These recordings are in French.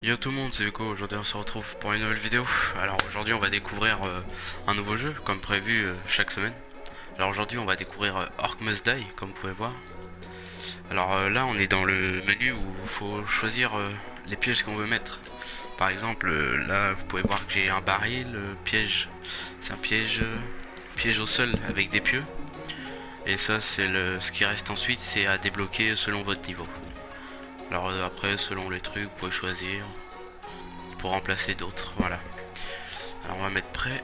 Yo tout le monde, c'est Hugo. Aujourd'hui on se retrouve pour une nouvelle vidéo. Alors aujourd'hui on va découvrir un nouveau jeu comme prévu chaque semaine. Alors aujourd'hui on va découvrir Orc Must Die comme vous pouvez voir. Alors là on est dans le menu où il faut choisir les pièges qu'on veut mettre. Par exemple là vous pouvez voir que j'ai un baril, piège. C'est un piège, piège au sol avec des pieux. Et ça c'est ce qui reste ensuite, c'est à débloquer selon votre niveau. Alors après selon les trucs vous pouvez choisir pour remplacer d'autres, voilà. Alors on va mettre prêt.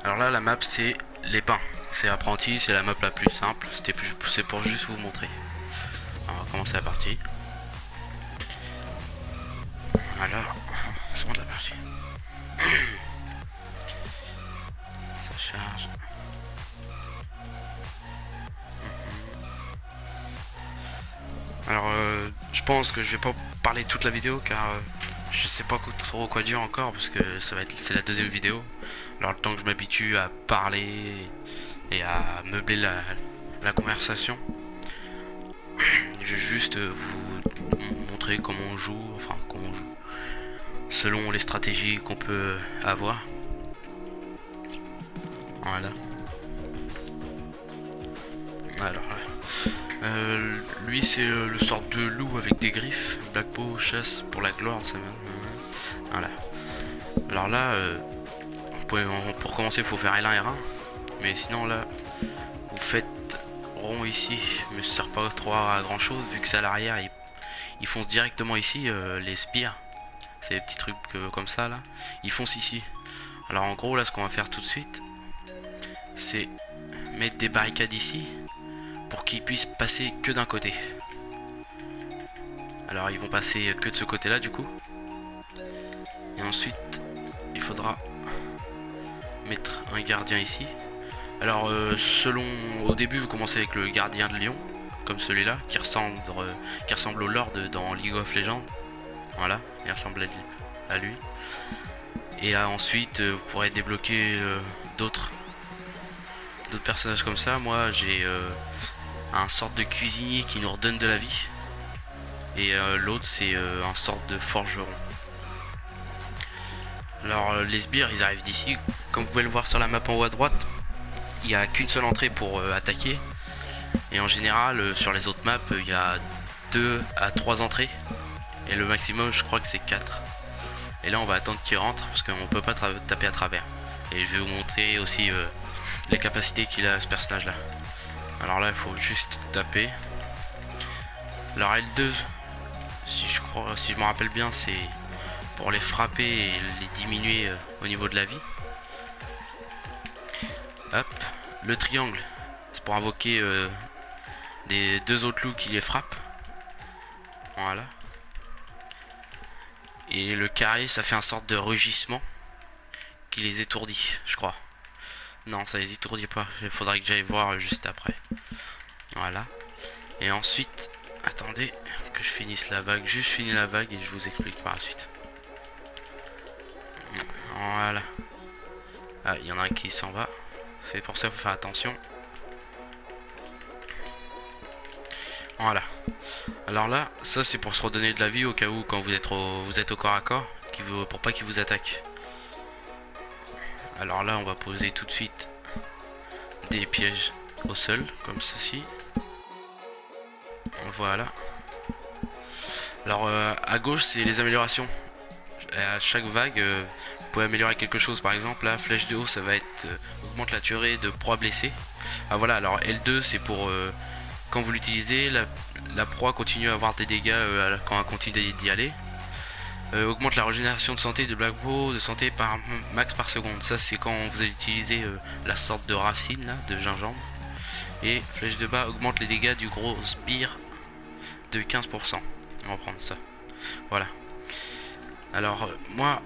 Alors là la map c'est les bains. C'est apprenti, c'est la map la plus simple. C'est pour juste vous montrer. Alors, on va commencer la partie. Voilà, c'est bon de la partie. Ça charge. Alors je pense que je vais pas parler toute la vidéo car je sais pas trop quoi dire encore parce que c'est la deuxième vidéo. Alors le temps que je m'habitue à parler et à meubler la conversation, je vais juste vous montrer comment on joue, enfin comment on joue, selon les stratégies qu'on peut avoir. Voilà. Alors, lui c'est le sort de loup avec des griffes. Black Bow, chasse pour la gloire, ça même. Voilà. Alors là, pour commencer, il faut faire L1 R1. Mais sinon là, vous faites rond ici, mais ça sert pas trop à grand chose vu que c'est à l'arrière. Ils foncent directement ici, les spires. C'est des petits trucs comme ça là. Ils foncent ici. Alors en gros là, ce qu'on va faire tout de suite, c'est mettre des barricades ici pour qu'ils puissent passer que d'un côté. Alors ils vont passer que de ce côté là du coup. Et ensuite il faudra mettre un gardien ici. Alors selon, au début vous commencez avec le gardien de lion, comme celui-là, qui ressemble au Lord dans League of Legends. Voilà, il ressemble à lui. Et ensuite vous pourrez débloquer d'autres personnages comme ça. Moi j'ai un sorte de cuisinier qui nous redonne de la vie. Et l'autre c'est un sorte de forgeron. Alors les sbires ils arrivent d'ici. Comme vous pouvez le voir sur la map en haut à droite, il n'y a qu'une seule entrée pour attaquer. Et en général sur les autres maps il y a 2 à 3 entrées. Et le maximum je crois que c'est 4. Et là on va attendre qu'il rentre parce qu'on peut pas taper à travers. Et je vais vous montrer aussi les capacités qu'il a ce personnage là. Alors là il faut juste taper. Alors L2, si je me rappelle bien, c'est pour les frapper et les diminuer au niveau de la vie. Hop. Le triangle, c'est pour invoquer des deux autres loups qui les frappent. Voilà. Et le carré, ça fait un sorte de rugissement qui les étourdit, je crois. Non, ça les étourdit pas. Il faudrait que j'aille voir juste après. Voilà. Et ensuite, attendez que je finisse la vague. Juste finis la vague et je vous explique par la suite. Voilà. Ah, il y en a un qui s'en va. C'est pour ça qu'il faut faire attention. Voilà. Alors là, ça c'est pour se redonner de la vie au cas où quand vous êtes au corps à corps, pour pas qu'il vous attaque. Alors là, on va poser tout de suite des pièges au sol, comme ceci. Voilà. Alors à gauche, c'est les améliorations. À chaque vague, vous pouvez améliorer quelque chose. Par exemple, la flèche de haut, ça va être augmente la tuerie de proie blessée. Ah voilà, alors L2, c'est pour quand vous l'utilisez, la proie continue à avoir des dégâts quand elle continue d'y aller. Augmente la régénération de santé de Black Bow de santé par max par seconde. Ça c'est quand vous allez utiliser la sorte de racine là, de gingembre. Et flèche de bas augmente les dégâts du gros sbire de 15%. On va prendre ça. Voilà. Alors moi,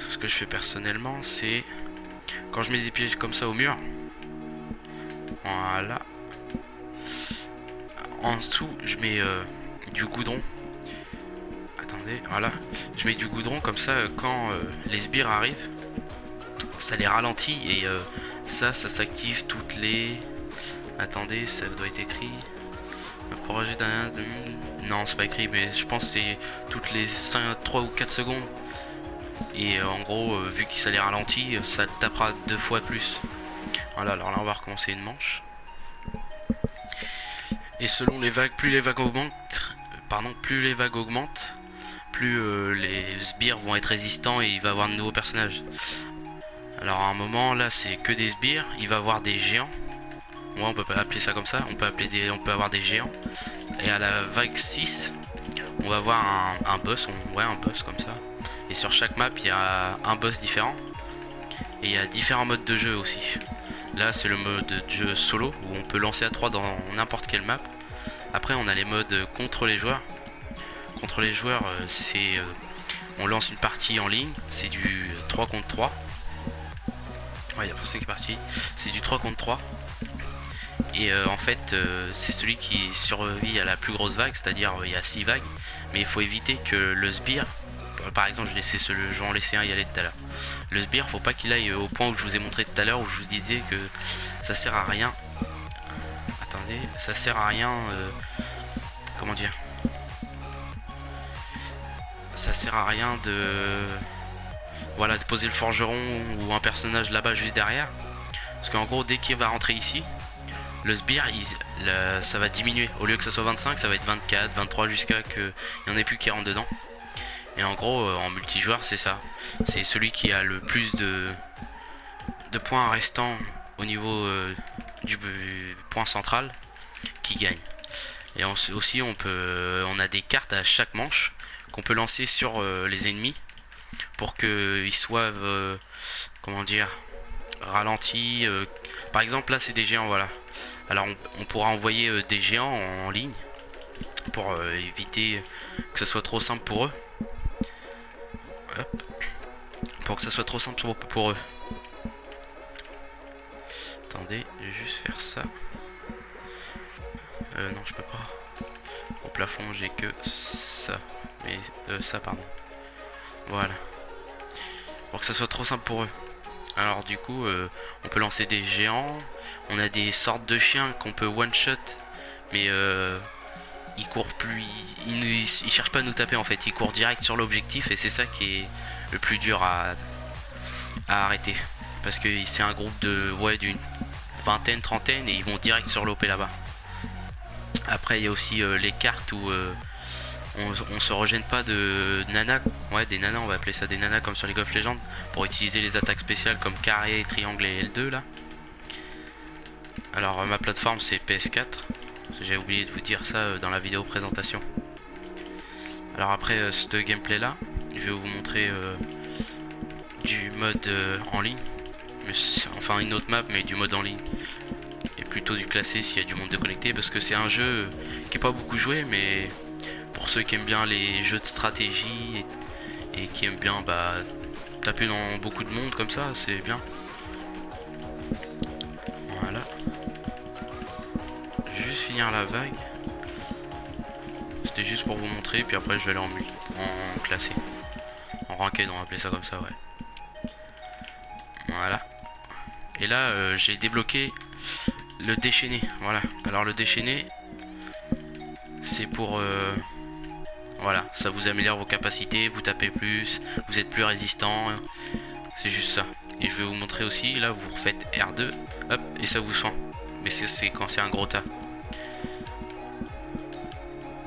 ce que je fais personnellement, c'est quand je mets des pièges comme ça au mur. Voilà. En dessous, je mets du goudron. Attendez, voilà. Je mets du goudron comme ça quand les sbires arrivent, ça les ralentit et ça s'active toutes les... Attendez, ça doit être écrit. Pour ajouter non, c'est pas écrit, mais je pense que c'est toutes les 3 ou 4 secondes. Et en gros, vu qu'il s'allait ralenti, ça tapera 2 fois plus. Voilà, alors là on va recommencer une manche. Et selon les vagues, plus les vagues augmentent, plus les sbires vont être résistants et il va avoir de nouveaux personnages. Alors à un moment là c'est que des sbires, il va avoir des géants. Ouais, on peut pas appeler ça comme ça, on peut avoir des géants. Et à la vague 6, on va avoir un boss, un boss comme ça. Et sur chaque map il y a un boss différent. Et il y a différents modes de jeu aussi. Là c'est le mode de jeu solo où on peut lancer à 3 dans n'importe quelle map. Après on a les modes contre les joueurs. Contre les joueurs c'est on lance une partie en ligne, c'est du 3 contre 3. Ouais, il y a personne qui est parti. C'est du 3 contre 3. Et en fait c'est celui qui survit à la plus grosse vague, c'est-à-dire il y a 6 vagues. Mais il faut éviter que le sbire, par exemple je vais en laisser un y aller tout à l'heure. Le sbire, faut pas qu'il aille au point où je vous ai montré tout à l'heure, où je vous disais que ça sert à rien. Attendez, ça sert à rien. Comment dire? Ça sert à rien de... Voilà, de poser le forgeron ou un personnage là-bas juste derrière. Parce qu'en gros, dès qu'il va rentrer ici, le sbire, ça va diminuer. Au lieu que ça soit 25, ça va être 24, 23 jusqu'à qu'il n'y en ait plus qui rentrent dedans. Et en gros, en multijoueur, c'est ça. C'est celui qui a le plus de points restants au niveau du point central qui gagne. Et aussi, on a des cartes à chaque manche qu'on peut lancer sur les ennemis pour qu'ils soient, comment dire, ralentis. Par exemple, là, c'est des géants, voilà. Alors, on pourra envoyer des géants en ligne pour éviter que ça soit trop simple pour eux. Hop. Pour que ça soit trop simple pour eux. Attendez, je vais juste faire ça. Non, je peux pas. Au plafond, j'ai que ça. Mais ça, pardon. Voilà. Pour que ça soit trop simple pour eux. Alors du coup, on peut lancer des géants. On a des sortes de chiens qu'on peut one shot. Mais ils courent plus. Ils cherchent pas à nous taper en fait. Ils courent direct sur l'objectif. Et c'est ça qui est le plus dur à arrêter. Parce que c'est un groupe de d'une vingtaine, trentaine. Et ils vont direct sur l'OP là-bas. Après il y a aussi les cartes où on se régène pas de nanas. Ouais, des nanas, on va appeler ça des nanas comme sur League of Legends. Pour utiliser les attaques spéciales comme carré, triangle et L2 là. Alors ma plateforme c'est PS4. J'ai oublié de vous dire ça dans la vidéo présentation. Alors après ce gameplay là, je vais vous montrer du mode en ligne. Enfin une autre map mais du mode en ligne. Et plutôt du classé s'il y a du monde déconnecté. Parce que c'est un jeu qui est pas beaucoup joué, mais pour ceux qui aiment bien les jeux de stratégie et qui aiment bien taper dans beaucoup de monde comme ça, c'est bien. Voilà. Je vais juste finir la vague. C'était juste pour vous montrer, puis après je vais aller en classé. En ranked, on va appeler ça comme ça, ouais. Voilà. Et là, j'ai débloqué le déchaîné. Voilà. Alors le déchaîné, c'est pour... voilà, ça vous améliore vos capacités, vous tapez plus, vous êtes plus résistant. C'est juste ça. Et je vais vous montrer aussi, là vous refaites R2, hop, et ça vous soigne. Mais c'est quand c'est un gros tas.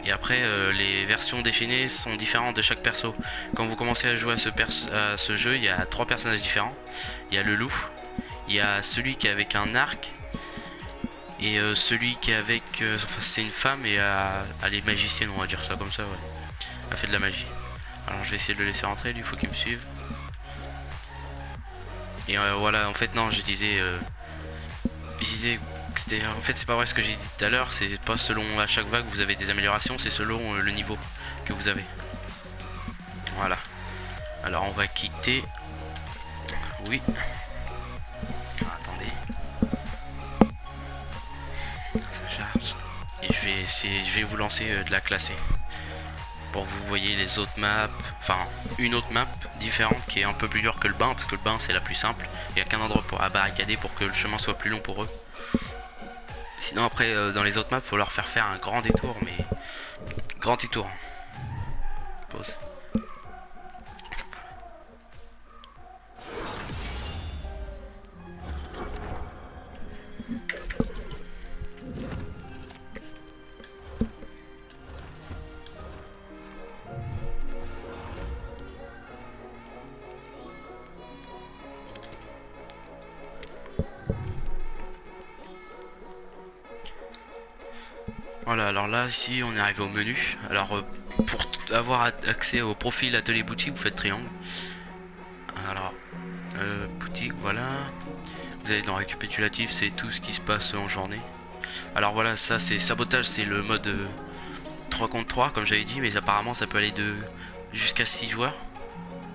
Et après, les versions déchaînées sont différentes de chaque perso. Quand vous commencez à jouer à ce jeu, il y a 3 personnages différents. Il y a le loup, il y a celui qui est avec un arc, et celui qui est avec... enfin, c'est une femme et elle est magicienne, on va dire ça comme ça, ouais. Elle fait de la magie. Alors je vais essayer de le laisser rentrer, lui, il faut qu'il me suive. Et voilà, en fait, non, je disais que c'était... En fait, c'est pas vrai ce que j'ai dit tout à l'heure, c'est pas selon à chaque vague vous avez des améliorations, c'est selon le niveau que vous avez. Voilà. Alors on va quitter... Oui. Attendez. Ça charge. Et je vais vous lancer de la classée. Pour que vous voyez les autres maps, enfin une autre map différente qui est un peu plus dure que le bain, parce que le bain c'est la plus simple, il n'y a qu'un endroit à barricader pour que le chemin soit plus long pour eux. Sinon après dans les autres maps faut leur faire un grand détour, mais grand détour. Pause. Voilà, alors là ici on est arrivé au menu. Alors pour avoir accès au profil atelier boutique, vous faites triangle. Alors boutique, voilà. Vous allez dans récapitulatif, c'est tout ce qui se passe en journée. Alors voilà, ça c'est sabotage, c'est le mode 3 contre 3 comme j'avais dit, mais apparemment ça peut aller de jusqu'à 6 joueurs.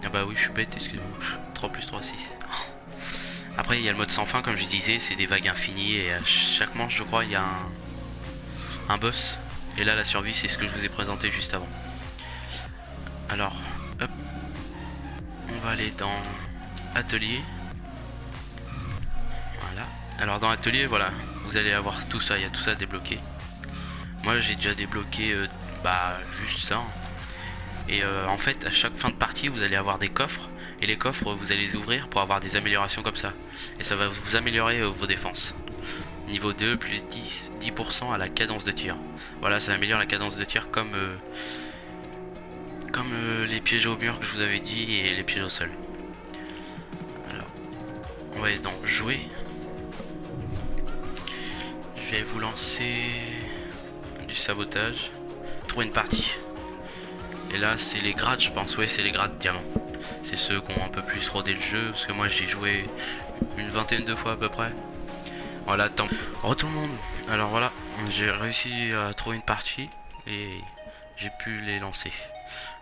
Ah bah oui, je suis bête, excusez-moi. 3 plus 3, 6. Après il y a le mode sans fin comme je disais, c'est des vagues infinies et à chaque manche je crois il y a un boss. Et là la survie c'est ce que je vous ai présenté juste avant. Alors hop, on va aller dans atelier. Voilà. Alors dans atelier voilà, vous allez avoir tout ça, il y a tout ça débloqué. Moi j'ai déjà débloqué juste ça. Et en fait à chaque fin de partie vous allez avoir des coffres. Et les coffres vous allez les ouvrir pour avoir des améliorations comme ça. Et ça va vous améliorer vos défenses. Niveau 2 plus 10% à la cadence de tir. Voilà, ça améliore la cadence de tir comme les pièges au mur que je vous avais dit et les pièges au sol. Alors, on va aller dans jouer. Je vais vous lancer du sabotage. Trouver une partie. Et là, c'est les grades, je pense. Ouais, c'est les grades diamant. C'est ceux qui ont un peu plus rodé le jeu. Parce que moi, j'ai joué une vingtaine de fois à peu près. Voilà, attends. Oh tout le monde. Alors voilà, j'ai réussi à trouver une partie et j'ai pu les lancer.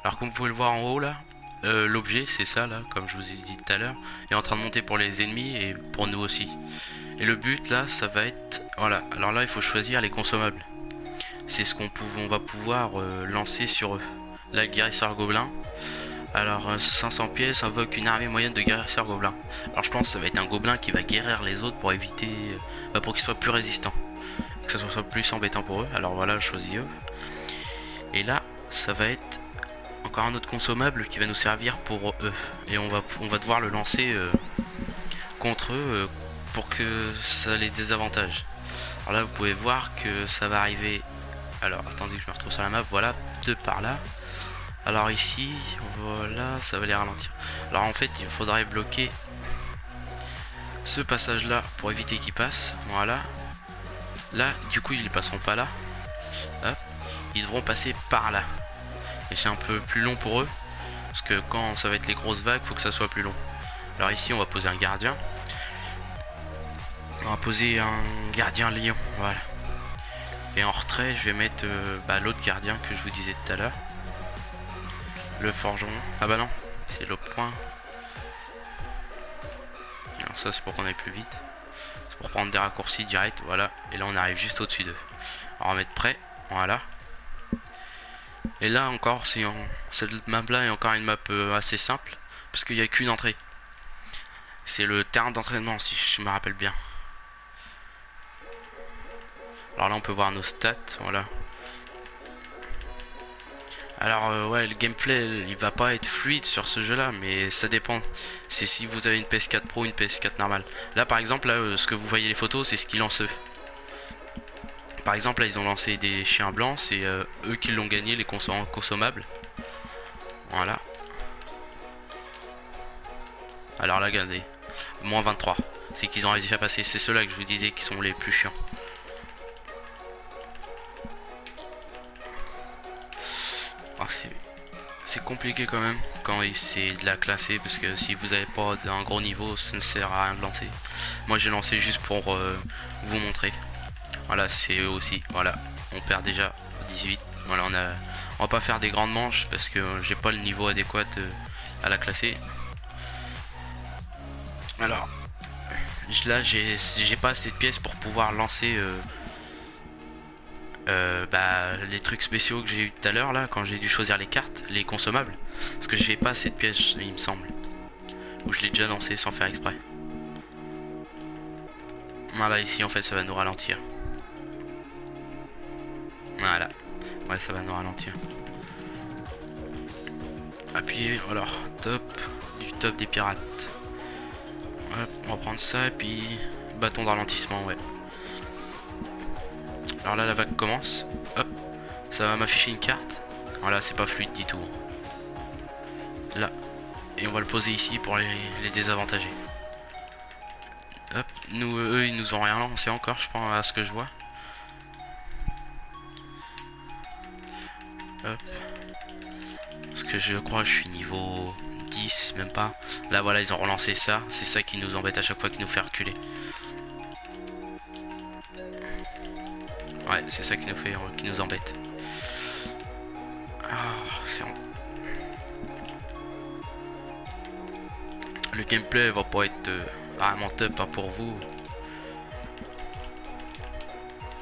Alors comme vous pouvez le voir en haut là, l'objet c'est ça là, comme je vous ai dit tout à l'heure, est en train de monter pour les ennemis et pour nous aussi. Et le but là, ça va être, voilà. Alors là, il faut choisir les consommables. C'est ce on va pouvoir lancer sur eux. Là, guérisseur gobelin. Alors 500 pièces invoque une armée moyenne de guérisseurs gobelins. Alors je pense que ça va être un gobelin qui va guérir les autres pour éviter, pour qu'ils soient plus résistants, que ça soit plus embêtant pour eux. Alors voilà, je choisis eux. Et là, ça va être encore un autre consommable qui va nous servir pour eux. Et on va devoir le lancer contre eux pour que ça les désavantage. Alors là, vous pouvez voir que ça va arriver. Alors attendez que je me retrouve sur la map. Voilà, de par là. Alors ici, voilà, ça va les ralentir. Alors en fait, il faudrait bloquer ce passage là pour éviter qu'ils passent. Voilà. Là, du coup, ils passeront pas là. Hop. Ils devront passer par là. Et c'est un peu plus long pour eux. Parce que quand ça va être les grosses vagues, faut que ça soit plus long. Alors ici, on va poser un gardien. On va poser un gardien lion. Voilà. Et en retrait, je vais mettre l'autre gardien que je vous disais tout à l'heure. Le forgeron. Ah bah non, c'est l'autre point. Alors ça c'est pour qu'on aille plus vite. C'est pour prendre des raccourcis direct, voilà. Et là on arrive juste au-dessus d'eux. On va mettre prêt, voilà. Et là encore, cette map là est encore une map assez simple. Parce qu'il n'y a qu'une entrée. C'est le terrain d'entraînement si je me rappelle bien. Alors là on peut voir nos stats, voilà. Alors ouais, le gameplay il va pas être fluide sur ce jeu là, mais ça dépend. C'est si vous avez une PS4 Pro ou une PS4 normale. Là par exemple, là, ce que vous voyez les photos, c'est ce qu'ils lancent eux. Par exemple là ils ont lancé des chiens blancs, c'est eux qui l'ont gagné, les consommables. Voilà. Alors là regardez, moins 23. C'est qu'ils ont réussi à passer, c'est ceux-là que je vous disais qui sont les plus chiants. C'est compliqué quand même quand c'est de la classer, parce que si vous n'avez pas d'un gros niveau, ça ne sert à rien de lancer. Moi j'ai lancé juste pour vous montrer. Voilà, c'est eux aussi. Voilà, on perd déjà 18. Voilà, on va pas faire des grandes manches parce que j'ai pas le niveau adéquat à la classer. Alors là j'ai pas assez de pièces pour pouvoir lancer les trucs spéciaux que j'ai eu tout à l'heure là quand j'ai dû choisir les cartes, les consommables, parce que j'ai pas assez de pièces il me semble, ou je l'ai déjà lancé sans faire exprès. Voilà, ici en fait ça va nous ralentir. Ouais, ça va nous ralentir. Appuyez, alors, top, du top des pirates. Hop, on va prendre ça et puis bâton de ralentissement, ouais. Alors là, la vague commence. Hop, ça va m'afficher une carte. Voilà, c'est pas fluide du tout. Là. Et on va le poser ici pour les désavantager. Hop, nous, eux, ils nous ont rien lancé encore, je pense, à ce que je vois. Hop. Parce que je crois que je suis niveau 10, même pas. Là, voilà, ils ont relancé ça. C'est ça qui nous embête à chaque fois, qui nous fait reculer. Ouais, c'est ça qui nous embête. Le gameplay va pas être vraiment top hein, pour vous.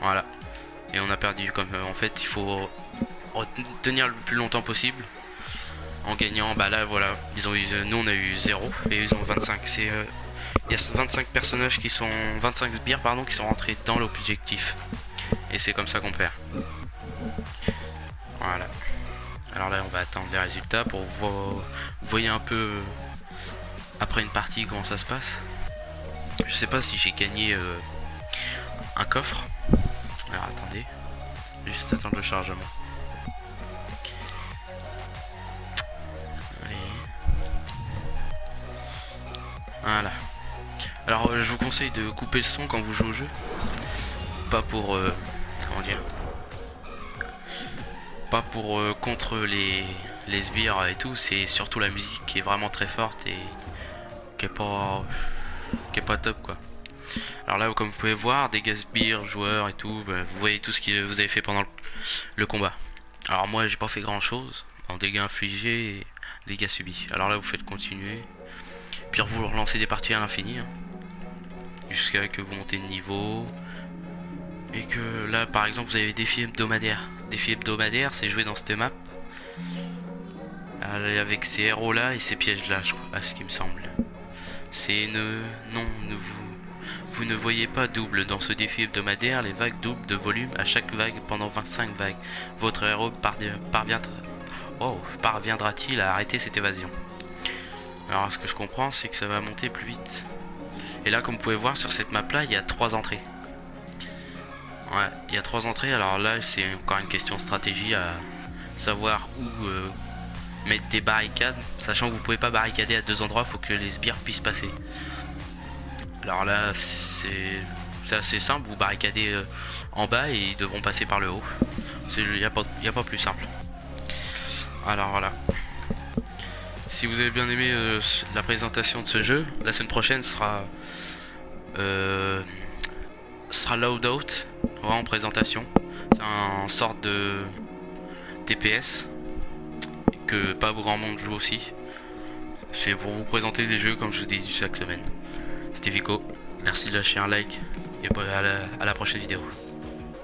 Voilà. Et on a perdu comme en fait il faut retenir le plus longtemps possible. En gagnant, bah là voilà, ils ont eu, nous on a eu 0 et ils ont 25. C'est il y a 25 personnages qui sont 25 sbires pardon qui sont rentrés dans l'objectif. Et c'est comme ça qu'on perd. Voilà. Alors là on va attendre les résultats pour vous voyez un peu après une partie comment ça se passe. Je sais pas si j'ai gagné un coffre. Alors attendez. Juste attendre le chargement. Allez. Voilà. Alors je vous conseille de couper le son quand vous jouez au jeu. Pas pour comment dire. Pas pour contre les sbires et tout, c'est surtout la musique qui est vraiment très forte et qui est pas top quoi. Alors là comme vous pouvez voir, dégâts sbires, joueurs et tout, bah, vous voyez tout ce que vous avez fait pendant le combat. Alors moi j'ai pas fait grand chose en dégâts infligés et dégâts subis. Alors là vous faites continuer, puis vous relancez des parties à l'infini hein, jusqu'à que vous montez de niveau. Et que là par exemple vous avez défi hebdomadaire. Défi hebdomadaire c'est jouer dans cette map avec ces héros là et ces pièges là je crois, à ce qui me semble. C'est vous ne voyez pas double dans ce défi hebdomadaire, les vagues doublent de volume à chaque vague pendant 25 vagues. Votre héros parviendra-t-il à arrêter cette évasion? Alors ce que je comprends c'est que ça va monter plus vite. Et là comme vous pouvez voir sur cette map là il y a 3 entrées. Ouais, il y a 3 entrées, alors là c'est encore une question de stratégie à savoir où mettre des barricades, sachant que vous pouvez pas barricader à 2 endroits, faut que les sbires puissent passer. Alors là c'est assez simple, vous barricadez en bas et ils devront passer par le haut. Il n'y a pas plus simple. Alors voilà. Si vous avez bien aimé la présentation de ce jeu, la semaine prochaine sera Loadout en présentation. C'est un sorte de TPS que pas grand monde joue aussi. C'est pour vous présenter des jeux comme je vous dis chaque semaine. C'était Vico, merci de lâcher un like et à la prochaine vidéo.